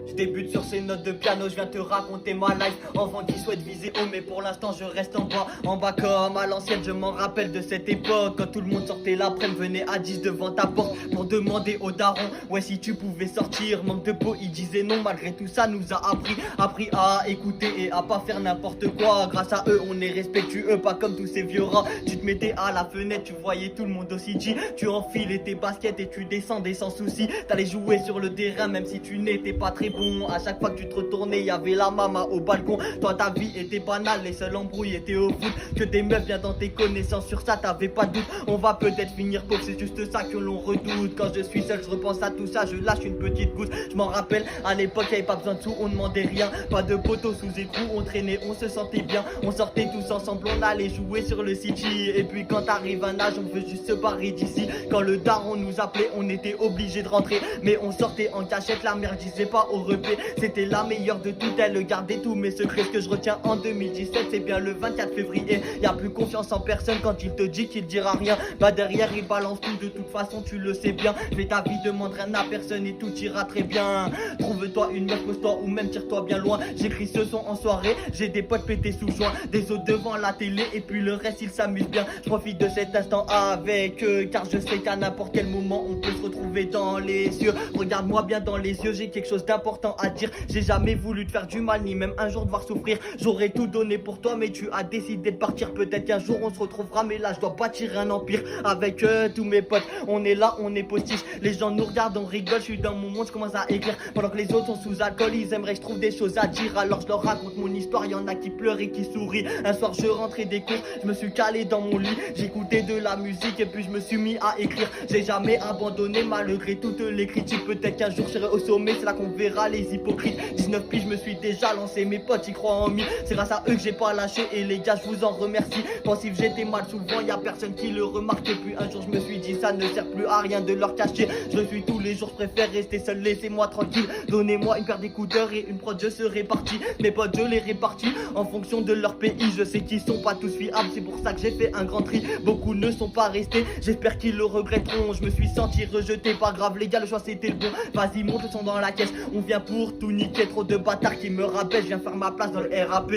Je débute sur ces notes de piano, je viens te raconter ma life. Enfant qui souhaite viser haut, mais pour l'instant je reste en bas comme à l'ancienne. Je m'en rappelle de cette époque, quand tout le monde sortait l'après-midi, venait à 10 devant ta porte pour demander au daron, ouais si tu pouvais sortir. Manque de peau, il disait non, malgré tout ça nous a appris à écouter et à pas faire n'importe quoi. Grâce à eux on est respectueux, pas comme tous ces vieux rats. Tu te mettais à la fenêtre, tu voyais tout le monde aussi G. Tu enfilais tes baskets et tu descendais sans souci. T'allais jouer sur le terrain même si tu n'étais pas très bon. À chaque fois que tu te retournais, y avait la maman au balcon. Toi ta vie était banale, les seuls embrouilles étaient au foot. Que des meufs viennent dans tes connaissances, sur ça t'avais pas de doute. On va peut-être finir pauvre, c'est juste ça que l'on redoute. Quand je suis seul, je repense à tout ça, je lâche une petite goutte. Je m'en rappelle, à l'époque y'avait pas besoin de sous, on demandait rien. Pas de poteau sous écrou, on traînait, on se sentait bien. On sortait tous ensemble, on allait jouer sur le city. Et puis quand t'arrives un âge, on veut juste se barrer d'ici. Quand le daron nous appelait, on était obligé de rentrer. Mais on sortait en cachette, la mère disait pas au repas. C'était la meilleure de toutes, elle gardait tous mes secrets. Ce que je retiens en 2017, c'est bien le 24 février. Y'a plus confiance en personne quand il te dit qu'il dira rien. Bah derrière il balance tout, de toute façon tu le sais bien. Fais ta vie, demande rien à personne et tout ira très bien. Trouve-toi une meuf, pose-toi ou même tire-toi bien loin. J'écris ce son en soirée, j'ai des potes pétés sous joint. Des autres devant la télé et puis le reste ils s'amusent bien. Je profite de cet instant avec eux, car je sais qu'à n'importe quel moment on peut se retrouver dans les cieux. Regarde-moi bien dans les yeux, j'ai quelque chose d'important à dire. J'ai jamais voulu te faire du mal, ni même un jour devoir souffrir. J'aurais tout donné pour toi, mais tu as décidé de partir. Peut-être qu'un jour on se retrouvera, mais là je dois bâtir un empire. Avec tous mes potes, on est là, on est postiche. Les gens nous regardent, on rigole, je suis dans mon monde, je commence à écrire. Pendant que les autres sont sous alcool, ils aimeraient que je trouve des choses à dire. Alors je leur raconte mon histoire, y en a qui pleurent et qui sourient. Un soir je rentrais des cours, je me suis calé dans mon lit. J'écoutais de la musique et puis je me suis mis à écrire. J'ai jamais abandonné malgré toutes les critiques. Peut-être qu'un jour je serai au sommet, c'est là qu'on verra les hypocrites. 19 piges, je me suis déjà lancé, mes potes y croient en moi. C'est grâce à eux que j'ai pas lâché et les gars je vous en remercie. Pensif j'étais mal souvent, y a personne qui le remarque. Et puis un jour je me suis dit ça ne sert plus à rien de leur cacher. Je suis tous les jours, je préfère rester seul, laissez-moi tranquille. Donnez-moi une paire d'écouteurs et une prod, je serai parti. Mes potes je les répartis en fonction de leur pays. Je sais qu'ils sont pas tous fiables, c'est pour ça que j'ai fait un grand tri. Beaucoup ne sont pas restés, j'espère qu'ils le regretteront. Je me suis senti rejeté, pas grave les gars, le choix c'était le bon. Vas-y monte le son dans la caisse, on vient pour tout niquer. Trop de bâtards qui me rappellent, je viens faire ma place dans le RAP.